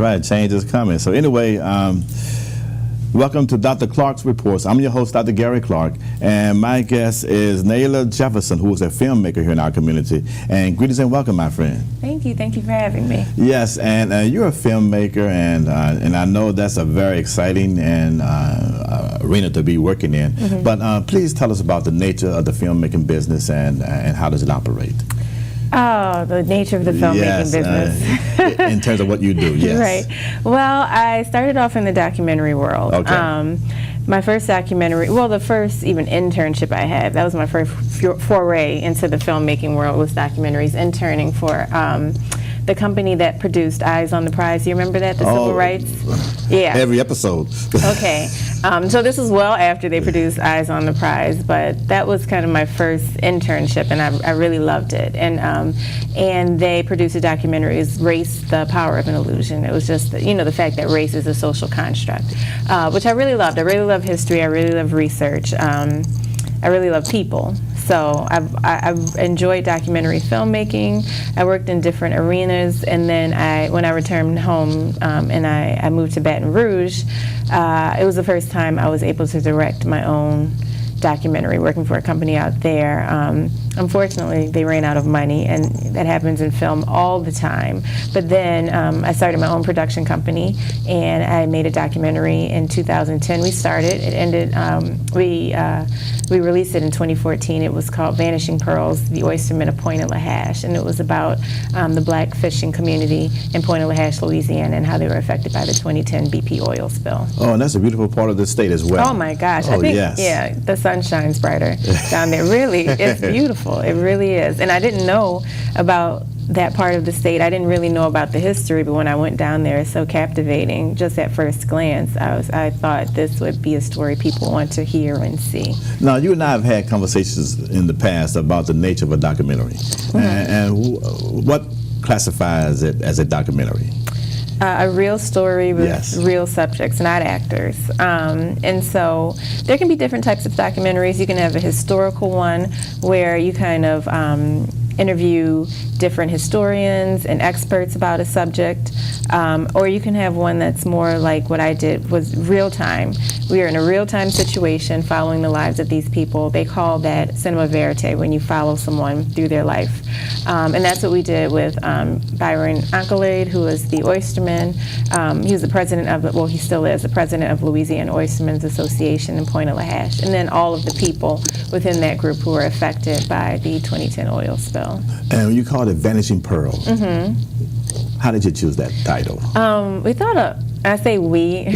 right. Change is coming. So anyway, welcome to Dr. Clark's Reports. I'm your host, Dr. Gary Clark, and my guest is Nailah Jefferson, who is a filmmaker here in our community. And greetings and welcome, my friend. Thank you. Thank you for having me. Yes, and you're a filmmaker, and I know that's a very exciting and arena to be working in. Mm-hmm. But please tell us about the nature of the filmmaking business and how does it operate? Oh, the nature of the filmmaking business. In terms of what you do, yes. Right. Well, I started off in the documentary world. Okay. My first documentary, well, the first even internship I had, that was my first foray into the filmmaking world, was documentaries, interning for the company that produced Eyes on the Prize. You remember that, the civil rights? Yeah. Every episode. Okay. So this was well after they produced Eyes on the Prize, but that was kind of my first internship, and I really loved it. And they produced a documentary, is Race, the Power of an Illusion. It was just, the fact that race is a social construct, which I really loved. I really love history. I really love research. I really love people. So I've enjoyed documentary filmmaking. I worked in different arenas, and then when I returned home and I moved to Baton Rouge, it was the first time I was able to direct my own documentary, working for a company out there. Unfortunately, they ran out of money, and that happens in film all the time. But then I started my own production company, and I made a documentary in 2010. We started. It ended. We released it in 2014. It was called Vanishing Pearls: The Oystermen of Pointe-a-la-Hache, and it was about the black fishing community in Pointe-a-la-Hache, Louisiana, and how they were affected by the 2010 BP oil spill. Oh, and that's a beautiful part of the state as well. Oh my gosh! Oh, I think, yes. Yeah, the sun shines brighter down there. Really, it's beautiful. It really is. And I didn't know about that part of the state. I didn't really know about the history, but when I went down there, it's so captivating. Just at first glance, I thought this would be a story people want to hear and see. Now, you and I have had conversations in the past about the nature of a documentary. Mm-hmm. And what classifies it as a documentary? A real story with real subjects, not actors. And so there can be different types of documentaries. You can have a historical one where you kind of interview different historians and experts about a subject, or you can have one that's more like what I did, was real time. We are in a real time situation following the lives of these people. They call that cinema verite, when you follow someone through their life. And that's what we did with Byron Ancolade, who was the oysterman. He was the president of, well, he still is the president of Louisiana Oystermen's Association in Pointe-a-la-Hache, and then all of the people within that group who were affected by the 2010 oil spill. And you called it Vanishing Pearl. Mm-hmm. How did you choose that title? We thought I say we,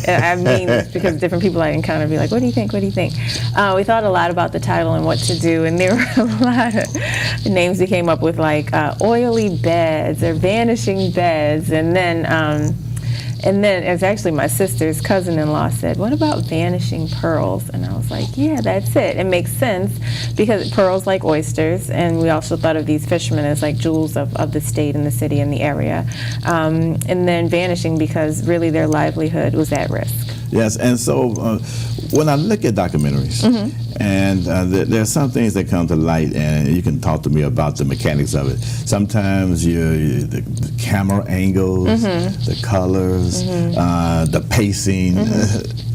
I mean because different people I encounter be like, what do you think, what do you think? We thought a lot about the title and what to do, and there were a lot of names we came up with, like oily beds or vanishing beds, and then it's actually my sister's cousin-in-law said, what about Vanishing Pearls? And I was like, yeah, that's it. It makes sense because pearls like oysters, and we also thought of these fishermen as like jewels of the state and the city and the area. And then vanishing because really their livelihood was at risk. Yes, and so when I look at documentaries, mm-hmm. and there are some things that come to light, and you can talk to me about the mechanics of it. Sometimes the camera angles, mm-hmm. the colors, mm-hmm. The pacing. Mm-hmm.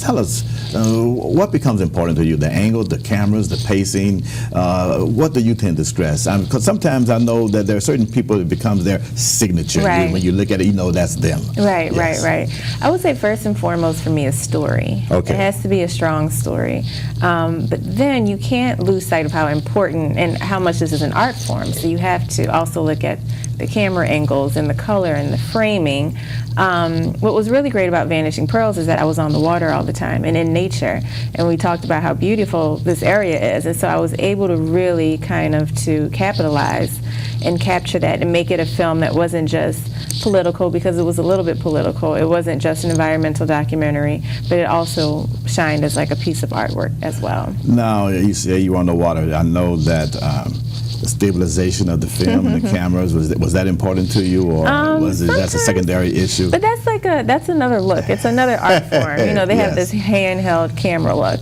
Tell us, what becomes important to you? The angle, the cameras, the pacing? What do you tend to stress? Because sometimes I know that there are certain people, it becomes their signature. Right. When you look at it, you know that's them. Right, yes. right. I would say first and foremost for me is story. Okay. It has to be a strong story. But then you can't lose sight of how important and how much this is an art form. So you have to also look at the camera angles and the color and the framing. What was really great about Vanishing Pearls is that I was on the water all the time and in nature, and we talked about how beautiful this area is, and so I was able to really kind of to capitalize and capture that and make it a film that wasn't just political, because it was a little bit political. It wasn't just an environmental documentary, but it also shined as like a piece of artwork as well. Now, you say you were on the water. I know that stabilization of the film and the cameras? Was that important to you, or was it just a secondary issue? But that's another look. It's another art form. They have this handheld camera look,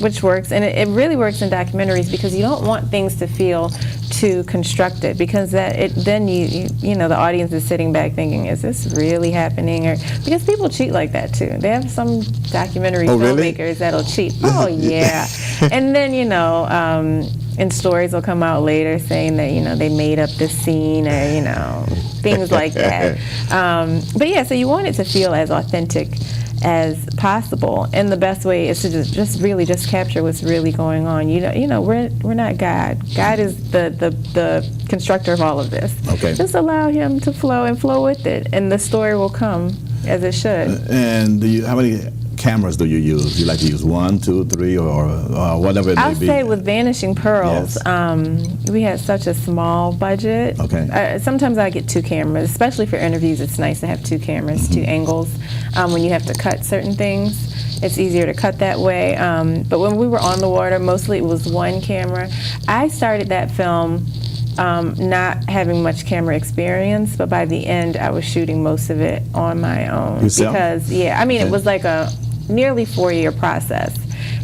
which works, and it really works in documentaries because you don't want things to feel too constructed, because then the audience is sitting back thinking, is this really happening? Or because people cheat like that too. They have some documentary filmmakers that'll cheat. Oh yeah, and then and stories will come out later saying that they made up this scene, or things like that. But yeah, so you want it to feel as authentic as possible, and the best way is to just capture what's really going on. We're not God. God is the constructor of all of this. Okay. Just allow him to flow and flow with it, and the story will come as it should. And how many cameras do you use? Do you like to use 1, 2, 3, or whatever it may be? I'll say with Vanishing Pearls, we had such a small budget. Okay. Sometimes I get 2 cameras, especially for interviews. It's nice to have 2 cameras, 2 angles. When you have to cut certain things, it's easier to cut that way. But when we were on the water, mostly it was 1 camera. I started that film not having much camera experience, but by the end I was shooting most of it on my own. Yourself? Because it was like a nearly 4-year process,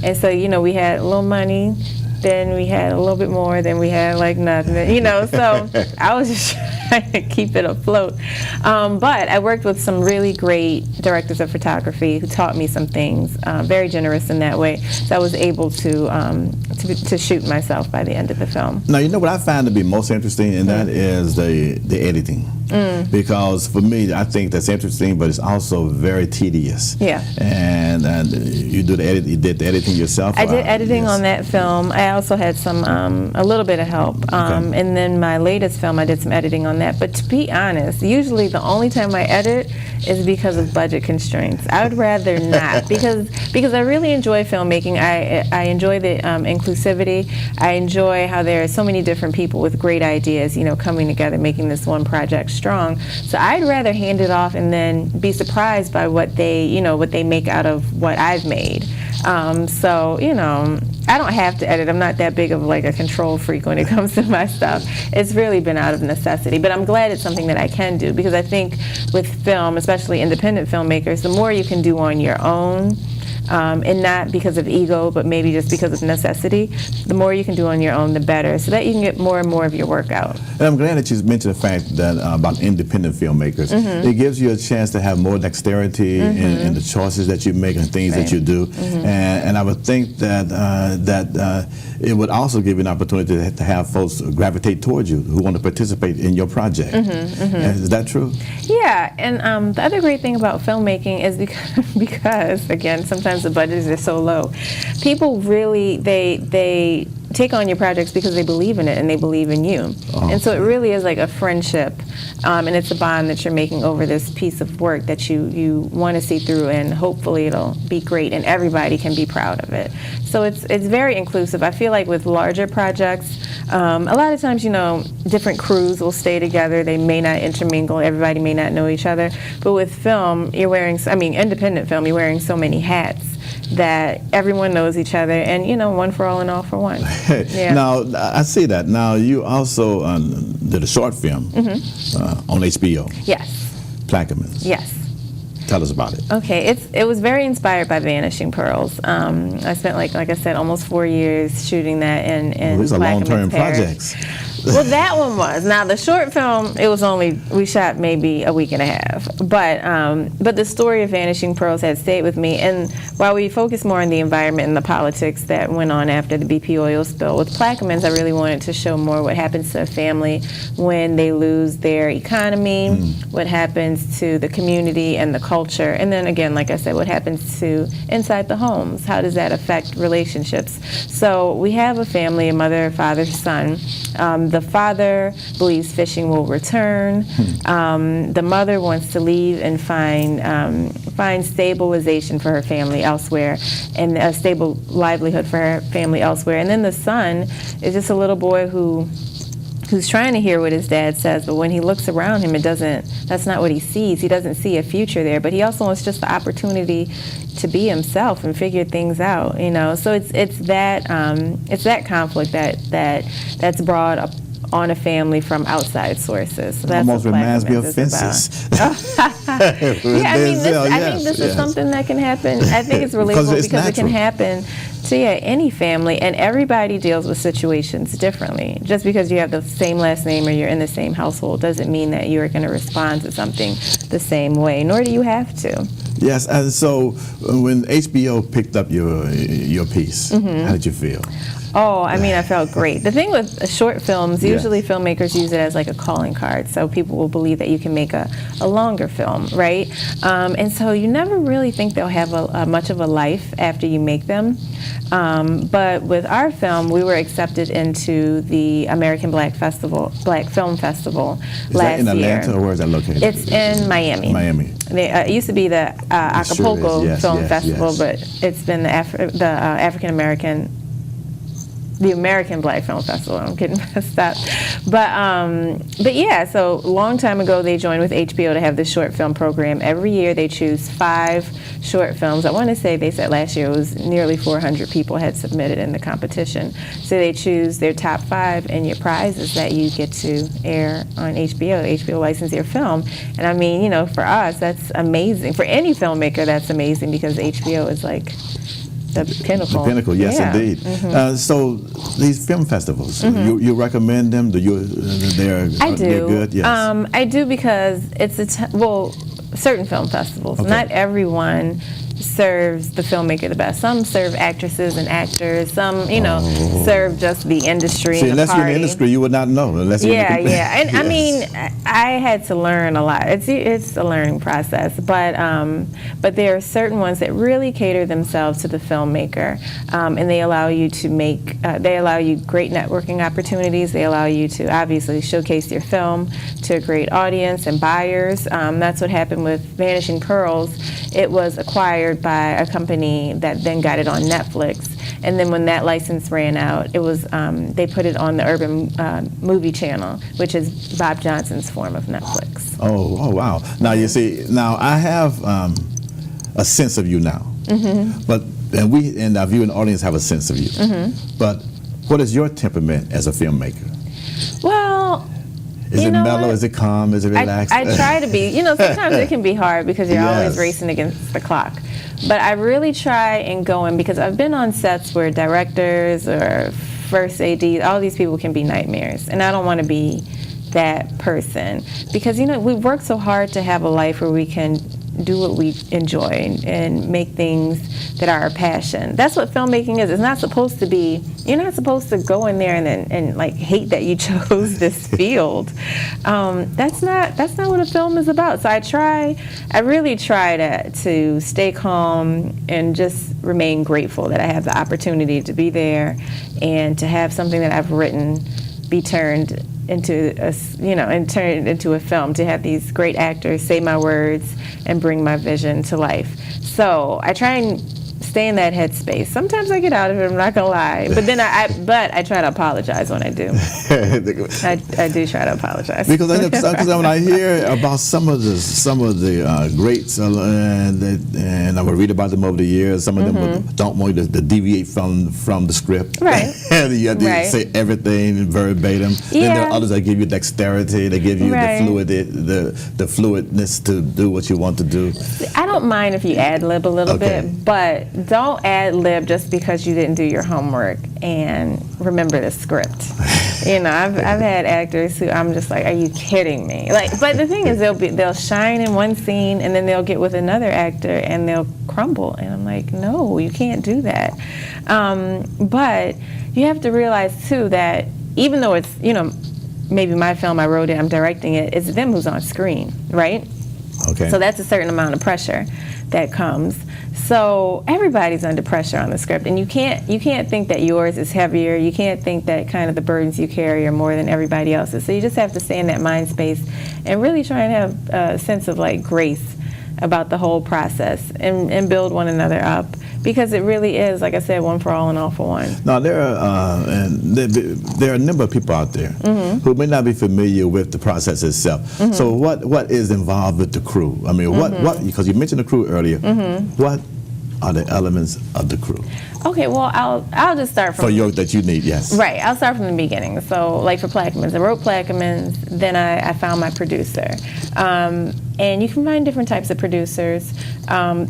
and so we had a little money, then we had a little bit more, then we had like nothing, so I was just trying to keep it afloat. But I worked with some really great directors of photography who taught me some things, very generous in that way, so I was able to shoot myself by the end of the film. Now, what I find to be most interesting in that is the editing. Because for me, I think that's interesting, but it's also very tedious. Yeah. And you did the editing yourself? I did editing on that film. I also had a little bit of help. And then my latest film, I did some editing on that. But to be honest, usually the only time I edit is because of budget constraints. I would rather not, because I really enjoy filmmaking. I enjoy the inclusivity. I enjoy how there are so many different people with great ideas, coming together, making this one project strong. So I'd rather hand it off and then be surprised by what they make out of what I've made. So I don't have to edit. I'm not that big of like a control freak when it comes to my stuff. It's really been out of necessity, but I'm glad it's something that I can do, because I think with film, especially independent filmmakers, the more you can do on your own, and not because of ego, but maybe just because of necessity, the more you can do on your own, the better, so that you can get more and more of your work out. And I'm glad that you mentioned the fact that about independent filmmakers. It gives you a chance to have more dexterity in the choices that you make and things that you do. And I would think that it would also give you an opportunity to have folks gravitate towards you who want to participate in your project. Is that true? Yeah, and the other great thing about filmmaking is because again, sometimes the budgets are so low. People really, they take on your projects because they believe in it and they believe in you. And so it really is like a friendship, and it's a bond that you're making over this piece of work that you want to see through, and hopefully it'll be great and everybody can be proud of it. So it's very inclusive. I feel like with larger projects, a lot of times, different crews will stay together. They may not intermingle. Everybody may not know each other. But with film, independent film, you're wearing so many hats that everyone knows each other, and one for all and all for one. Yeah. Now, I see that. Now, you also did a short film on HBO. Yes. Plaquemines. Yes. Tell us about it. Okay, it was very inspired by Vanishing Pearls. I spent, like I said, almost 4 years shooting that in These are long-term Paris. projects. Well, that one was. Now, the short film, we shot maybe a week and a half. But the story of Vanishing Pearls had stayed with me. And while we focused more on the environment and the politics that went on after the BP oil spill, with Plaquemines, I really wanted to show more what happens to a family when they lose their economy, what happens to the community and the culture, and then again, like I said, what happens to inside the homes. How does that affect relationships? So we have a family, a mother, father, son. The father believes fishing will return. The mother wants to leave and find stabilization for her family elsewhere, and a stable livelihood for her family elsewhere. And then the son is just a little boy who's trying to hear what his dad says, but when he looks around him, that's not what he sees. He doesn't see a future there, but he also wants just the opportunity to be himself and figure things out, So it's that conflict that's brought on a family from outside sources. So that's almost what Black reminds me of Women's is Fences. Yeah, I mean, I think this is something that can happen. I think it's relatable because it can happen to any family, and everybody deals with situations differently. Just because you have the same last name or you're in the same household doesn't mean that you're going to respond to something the same way, nor do you have to. Yes, and so when HBO picked up your piece, how did you feel? Oh, I mean, I felt great. The thing with short films, usually filmmakers use it as like a calling card, so people will believe that you can make a longer film, right? And so you never really think they'll have much of a life after you make them. But with our film, we were accepted into the American Black Film Festival last year. Is that in Atlanta, or where is that located? It's in Miami. Miami. It used to be the Acapulco Film Festival, yes. But it's been the American Black Film Festival. I'm getting messed up. But yeah, so a long time ago they joined with HBO to have this short film program. Every year they choose 5 short films. I want to say they said last year it was nearly 400 people had submitted in the competition. So they choose their top 5, and your prize is that you get to air on HBO. HBO license your film. And I mean, you know, for us, that's amazing. For any filmmaker, that's amazing because HBO is like the pinnacle. The pinnacle, yes, indeed. So these film festivals, you recommend them? They're good? Yes. I do because it's certain film festivals. Okay. Not everyone serves the filmmaker the best. Some serve actresses and actors. Some, serve just the industry. See, and the unless you're in the industry, you would not know. And yes. I mean, I had to learn a lot. It's a learning process, but there are certain ones that really cater themselves to the filmmaker, and they allow you to they allow you great networking opportunities. They allow you to obviously showcase your film to a great audience and buyers. That's what happened with Vanishing Pearls. It was acquired by a company that then got it on Netflix. And then when that license ran out, it was they put it on the Urban Movie Channel, which is Bob Johnson's form of Netflix. Oh, wow. Now, you see, now I have a sense of you now. And we and our viewing audience have a sense of you. But what is your temperament as a filmmaker? Well, is it mellow? Is it calm? Is it relaxed? I try to be. Sometimes it can be hard because you're always racing against the clock. But I really try and go in because I've been on sets where directors or first ADs, all these people can be nightmares. And I don't want to be that person because, we work so hard to have a life where we can do what we enjoy and make things that are our passion. That's what filmmaking is. It's not supposed to be, you're not supposed to go in there and like hate that you chose this field. That's not what a film is about. So I really try to stay calm and just remain grateful that I have the opportunity to be there and to have something that I've written be turned into a film, to have these great actors say my words and bring my vision to life. So I try and stay in that headspace. Sometimes I get out of it, I'm not gonna lie, but then I try to apologize when I do. I do try to apologize because when I hear about some of the greats and I would read about them over the years. Some of them don't want you to deviate from the script, right? And you have to say everything verbatim. Then there are others that give you dexterity, they give you the fluidness to do what you want to do. I don't mind if you ad-lib a little bit, but don't ad-lib just because you didn't do your homework and remember the script. I've had actors who I'm just like, are you kidding me? But the thing is, they'll shine in one scene and then they'll get with another actor and they'll crumble. And I'm like, no, you can't do that. But you have to realize too that even though it's maybe my film, I wrote it, I'm directing it, it's them who's on screen, right? Okay. So that's a certain amount of pressure that comes. So everybody's under pressure on the script, and you can't think that yours is heavier. You can't think that kind of the burdens you carry are more than everybody else's. So you just have to stay in that mind space and really try and have a sense of grace about the whole process and build one another up, because it really is, like I said, one for all and all for one. Now there are a number of people out there who may not be familiar with the process itself. So what is involved with the crew? I mean, what because you mentioned the crew earlier. What are the elements of the crew Okay, well, I'll just start from for your that you need? Yes. Right, I'll start from the beginning. So, like for Plaquemines, I wrote Plaquemines, then I found my producer. And you can find different types of producers.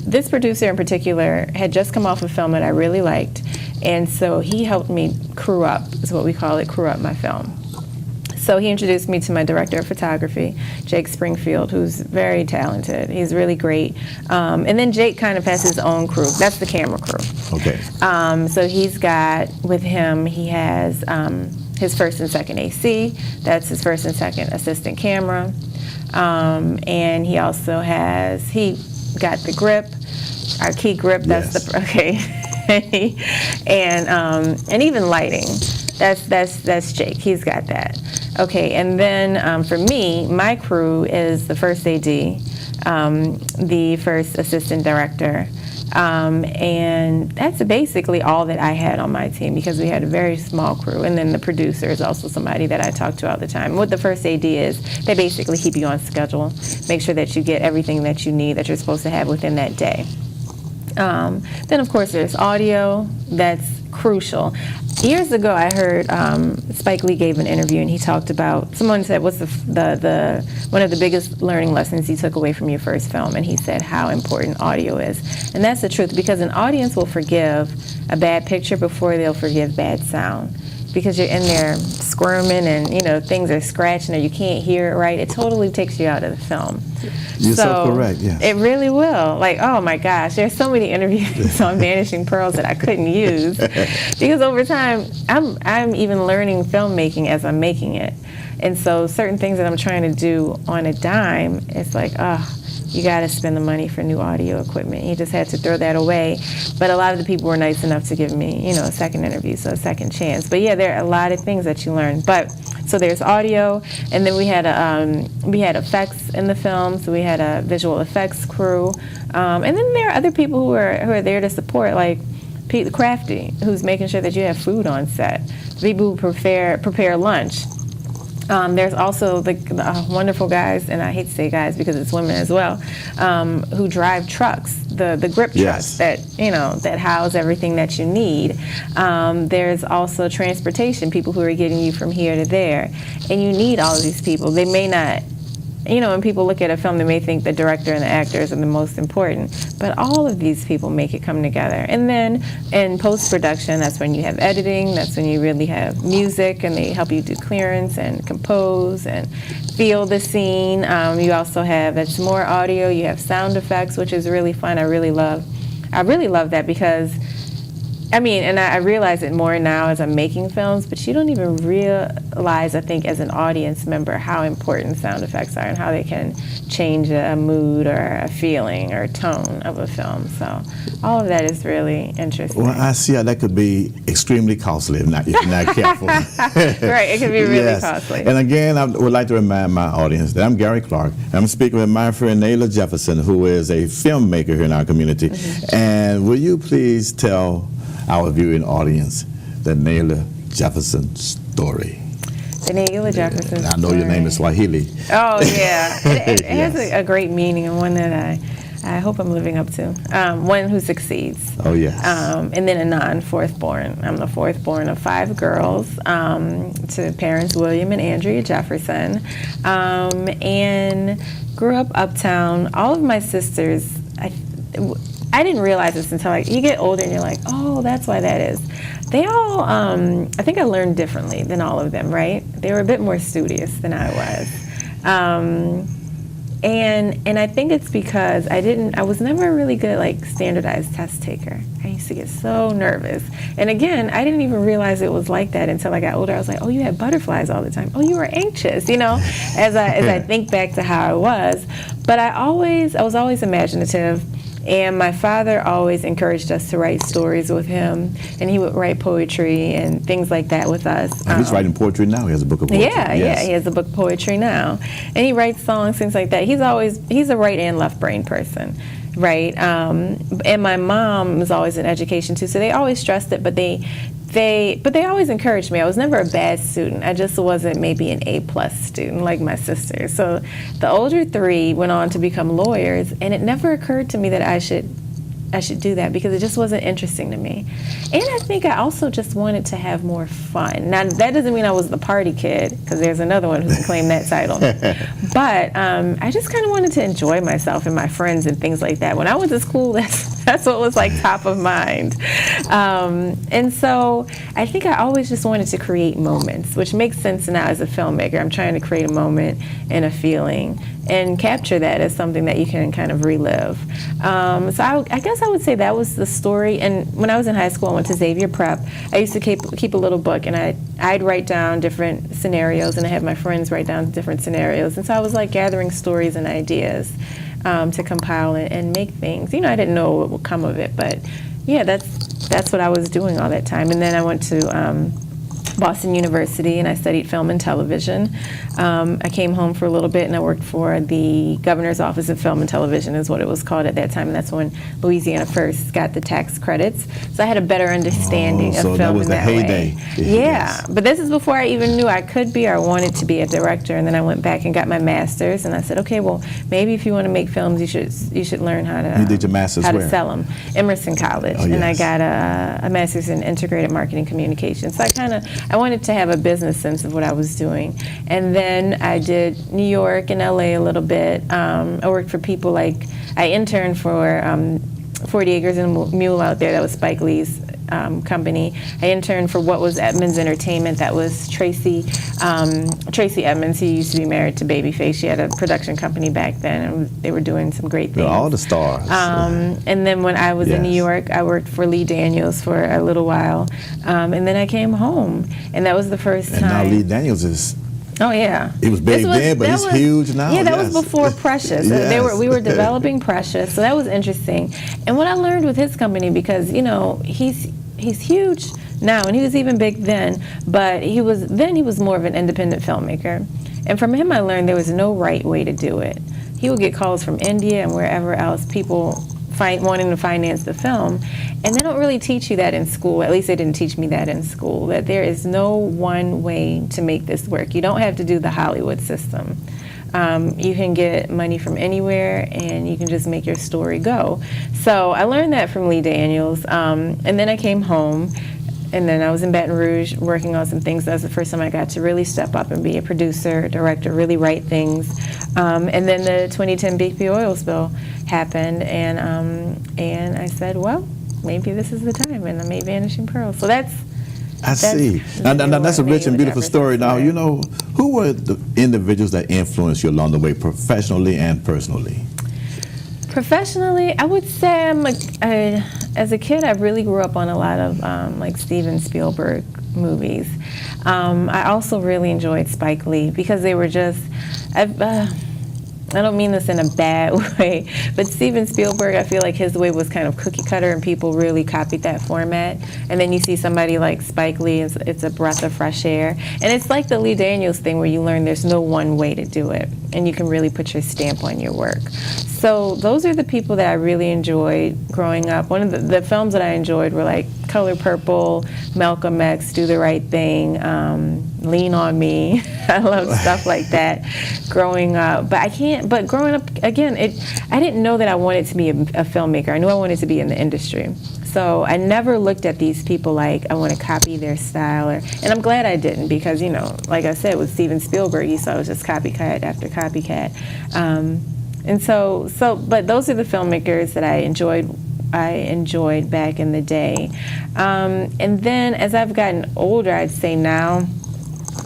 This producer in particular had just come off a film that I really liked, and so he helped me crew up, is what we call it, crew up my film. So he introduced me to my director of photography, Jake Springfield, who's very talented. He's really great. And then Jake kind of has his own crew. That's the camera crew. Okay. So he's got, with him, he has his first and second AC. That's his first and second assistant camera. And he also has, he got the grip, our key grip. That's Yes. the, okay. And even lighting. That's Jake. He's got that. Okay, and then for me, my crew is the first AD, the first assistant director, and that's basically all that I had on my team because we had a very small crew. And then the producer is also somebody that I talk to all the time. What the first AD is, they basically keep you on schedule, make sure that you get everything that you need that you're supposed to have within that day. Then, of course, there's audio. That's crucial. Years ago, I heard Spike Lee gave an interview, and he talked about, someone said, what's the one of the biggest learning lessons you took away from your first film? And he said how important audio is. And that's the truth, because an audience will forgive a bad picture before they'll forgive bad sound. Because you're in there squirming and, you know, things are scratching or you can't hear it right. It totally takes you out of the film. You're so correct, yes. It really will. Like, oh my gosh, there's so many interviews on Vanishing Pearls that I couldn't use. Because over time, I'm even learning filmmaking as I'm making it. And so certain things that I'm trying to do on a dime, it's like, you got to spend the money for new audio equipment. You just had to throw that away. But a lot of the people were nice enough to give me, you know, a second interview, so a second chance. But yeah, there are a lot of things that you learn. But so there's audio, and then we had effects in the film. So we had a visual effects crew, and then there are other people who are there to support, like Pete the Crafty, who's making sure that you have food on set. People who prepare lunch. There's also the wonderful guys, and I hate to say guys because it's women as well, who drive trucks, the grip trucks Yes. that, you know, that house everything that you need. There's also transportation, people who are getting you from here to there, and you need all of these people. They may not, you know, when people look at a film, they may think the director and the actors are the most important, but all of these people make it come together. And then in post-production, that's when you have editing, that's when you really have music, and they help you do clearance and compose and feel the scene. You also have, that's more audio, you have sound effects, which is really fun. I really love that because, I mean, and I realize it more now as I'm making films, but you don't even realize, I think, as an audience member, how important sound effects are and how they can change a mood or a feeling or tone of a film. So all of that is really interesting. Well, I see how that could be extremely costly if not careful. Right, it can be really Yes. costly. And again, I would like to remind my audience that I'm Gary Clark. I'm speaking with my friend Nailah Jefferson, who is a filmmaker here in our community. Mm-hmm. And will you please tell our viewing audience the Nailah Jefferson story? The Nailah Jefferson I know your name is Swahili. Oh, yeah. It has Yes. a great meaning, and one that I hope I'm living up to. One who succeeds. Oh, yes. And then a non-fourth born. I'm the fourth born of 5 girls to parents William and Andrea Jefferson, and grew up uptown. All of my sisters, I didn't realize this until you get older and you're like, oh, that's why that is. They all, I think I learned differently than all of them, right? They were a bit more studious than I was. And I think it's because I was never a really good standardized test taker. I used to get so nervous. And again, I didn't even realize it was like that until I got older. I was like, oh, you had butterflies all the time. Oh, you were anxious, you know, as I think back to how I was. But I was always imaginative. And my father always encouraged us to write stories with him, and he would write poetry and things like that with us. He's writing poetry now. He has a book of poetry. Yeah, he has a book of poetry now, and he writes songs, things like that. He's a right and left brain person, right? And my mom was always in education too, so they always stressed it, but they always encouraged me. I was never a bad student. I just wasn't maybe an A+ student like my sisters. So the older 3 went on to become lawyers, and it never occurred to me that I should should do that because it just wasn't interesting to me. And I think I also just wanted to have more fun. Now, that doesn't mean I was the party kid, because there's another one who can claim that title. But I just kind of wanted to enjoy myself and my friends and things like that. When I went to school, that's what was like top of mind. And so I think I always just wanted to create moments, which makes sense now as a filmmaker. I'm trying to create a moment and a feeling and capture that as something that you can kind of relive. So I guess I would say that was the story. And when I was in high school, I went to Xavier Prep. I used to keep a little book, and I'd write down different scenarios, and I had my friends write down different scenarios. And so I was like gathering stories and ideas to compile and make things. You know, I didn't know what would come of it, but yeah, that's what I was doing all that time. And then I went to Boston University, and I studied film and television. I came home for a little bit, and I worked for the Governor's Office of Film and Television, is what it was called at that time, and that's when Louisiana first got the tax credits. So I had a better understanding of film that was in the that heyday. way. Yeah, but this is before I even knew I could be or wanted to be a director, and then I went back and got my master's, and I said, okay, well, maybe if you want to make films, you should learn how to You did your master's how where? to sell them. Emerson College, Oh, and I yes. got a master's in integrated marketing communications. So I wanted to have a business sense of what I was doing. And then I did New York and LA a little bit. I worked for people like, I interned for 40 Acres and a Mule out there. That was Spike Lee's company. I interned for what was Edmonds Entertainment. That was Tracy Edmonds. He used to be married to Babyface. She had a production company back then, and they were doing some great things. All the stars. And then when I was in New Yes. York, I worked for Lee Daniels for a little while. And then I came home, and that was the first and time. now Lee Daniels is. Oh yeah. It was big then, but that it's was- huge now. Yeah, that yes. was before Precious. Yes. We were developing Precious, so that was interesting. And what I learned with his company, because you know he's huge now, and he was even big then, but he was more of an independent filmmaker. And from him, I learned there was no right way to do it. He would get calls from India and wherever else, people wanting to finance the film, and they don't really teach you that in school. At least they didn't teach me that in school, that there is no one way to make this work. You don't have to do the Hollywood system. You can get money from anywhere, and you can just make your story go. So I learned that from Lee Daniels, and then I came home, and then I was in Baton Rouge working on some things. That was the first time I got to really step up and be a producer, director, really write things. And then the 2010 BP oil spill happened, and I said, well, maybe this is the time, and I made Vanishing Pearls. So that's see. Now, that's a rich and beautiful story. Now, you know, who were the individuals that influenced you along the way, professionally and personally? Professionally, I would say as a kid, I really grew up on a lot of like Steven Spielberg movies. I also really enjoyed Spike Lee because they were just, I don't mean this in a bad way, but Steven Spielberg, I feel like his way was kind of cookie cutter, and people really copied that format. And then you see somebody like Spike Lee, it's a breath of fresh air. And it's like the Lee Daniels thing where you learn there's no one way to do it, and you can really put your stamp on your work. So those are the people that I really enjoyed growing up. One of the films that I enjoyed were like Color Purple, Malcolm X, Do the Right Thing, Lean on Me. I love stuff like that growing up. But growing up, again, I didn't know that I wanted to be a filmmaker. I knew I wanted to be in the industry. So I never looked at these people like I want to copy their style. And I'm glad I didn't, because, you know, like I said, with Steven Spielberg, you saw it was just copycat after copycat. But those are the filmmakers that I enjoyed back in the day. And then as I've gotten older, I'd say now,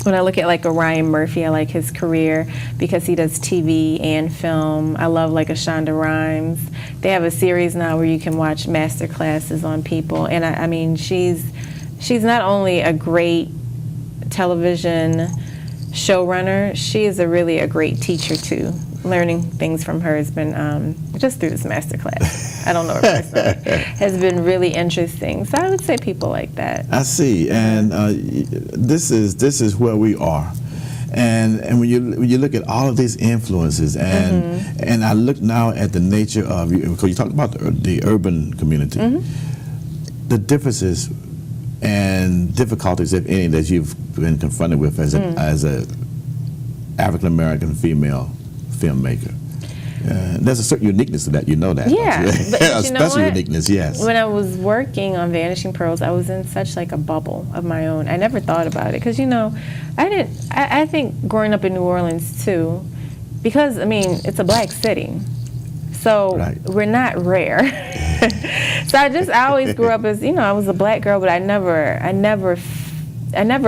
when I look at like a Ryan Murphy, I like his career because he does TV and film. I love like a Shonda Rhimes. They have a series now where you can watch master classes on people. And I mean, she's not only a great television showrunner, she is really a great teacher too. Learning things from her has been, just through this master class, I don't know her personally, has been really interesting. So I would say people like that. I see, and this is where we are. And when you look at all of these influences, and I look now at the nature of, because you talked about the urban community, the differences and difficulties, if any, that you've been confronted with as a African American female filmmaker. There's a certain uniqueness to that, you know that. Yeah, don't you? but A you know special what? uniqueness, yes. When I was working on Vanishing Pearls, I was in such like a bubble of my own. I never thought about it because I think growing up in New Orleans too, because I mean it's a black city, so we're not rare. So I always grew up as I was a black girl, but I never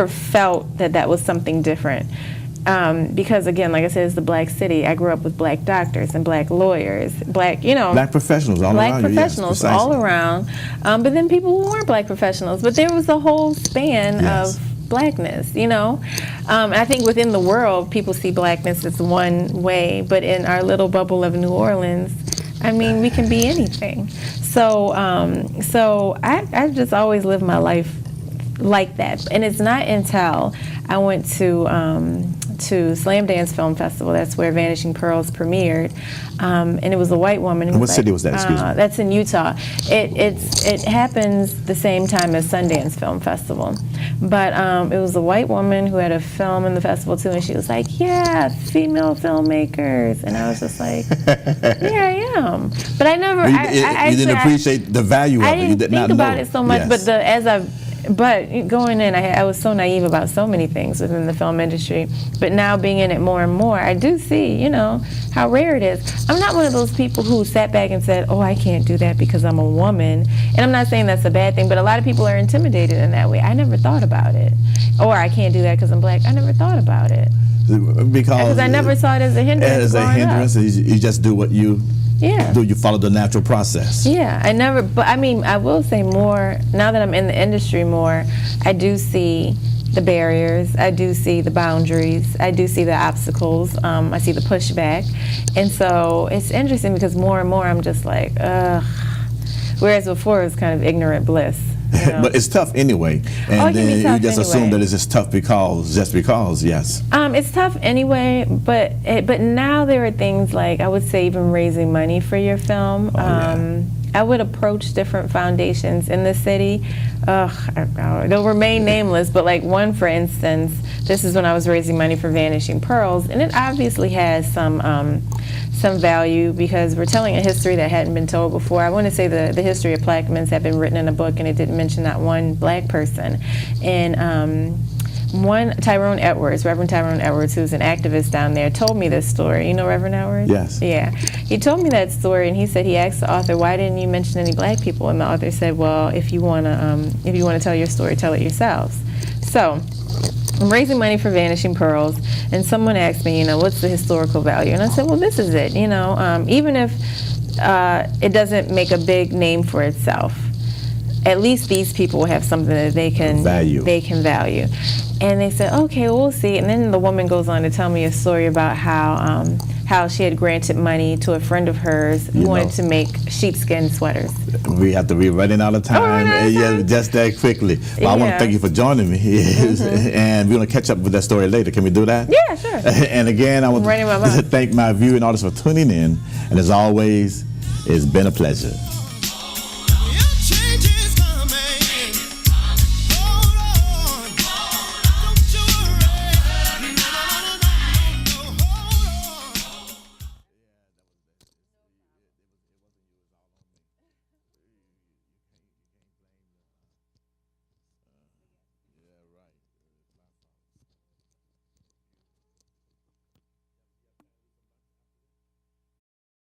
felt that was something different. Because again, like I said, it's the black city. I grew up with black doctors and black lawyers, black professionals all around. Black professionals all around. But then people who weren't black professionals. But there was a whole span of blackness, And I think within the world, people see blackness as one way. But in our little bubble of New Orleans, I mean, we can be anything. So I just always lived my life like that. And it's not until I went to Slam Dance Film Festival. That's where Vanishing Pearls premiered, and it was a white woman. And what city was that? Excuse me. That's in Utah. It happens the same time as Sundance Film Festival, but it was a white woman who had a film in the festival too, and she was like, "Yeah, female filmmakers," and I was just like, "Yeah, I am," but I never. You didn't appreciate the value of it. You did not think about it so much, yes. But going in, I was so naive about so many things within the film industry. But now being in it more and more, I do see, how rare it is. I'm not one of those people who sat back and said, "Oh, I can't do that because I'm a woman." And I'm not saying that's a bad thing, but a lot of people are intimidated in that way. I never thought about it. Or I can't do that because I'm black. I never thought about it. Because I never saw it as a hindrance. You just do what you do. You follow the natural process. Yeah, but I mean, I will say more, now that I'm in the industry more, I do see the barriers, I do see the boundaries, I do see the obstacles, I see the pushback. And so it's interesting because more and more I'm just like, ugh. Whereas before it was kind of ignorant bliss. But it's tough anyway, and then you just assume that it's just tough because, yes. It's tough anyway, but now there are things like, I would say, even raising money for your film. I would approach different foundations in the city. They'll remain nameless, but like one, for instance, this is when I was raising money for Vanishing Pearls, and it obviously has some value because we're telling a history that hadn't been told before. I want to say the history of Plaquemines had been written in a book, and it didn't mention not one black person. And Reverend Tyrone Edwards, who's an activist down there, told me this story. You know Reverend Edwards? Yes. Yeah. He told me that story, and he said he asked the author, "Why didn't you mention any black people?" And the author said, "Well, if you wanna tell your story, tell it yourselves." So I'm raising money for Vanishing Pearls, and someone asked me, what's the historical value? And I said, well, this is it. Even if it doesn't make a big name for itself, at least these people will have something that they can value. And they said, okay, well, we'll see. And then the woman goes on to tell me a story about how she had granted money to a friend of hers who wanted to make sheepskin sweaters. We have to be running out of time. Just that quickly. Well, I want to thank you for joining me. And we're going to catch up with that story later. Can we do that? Yeah, sure. And again, I want to thank my viewing audience for tuning in. And as always, it's been a pleasure.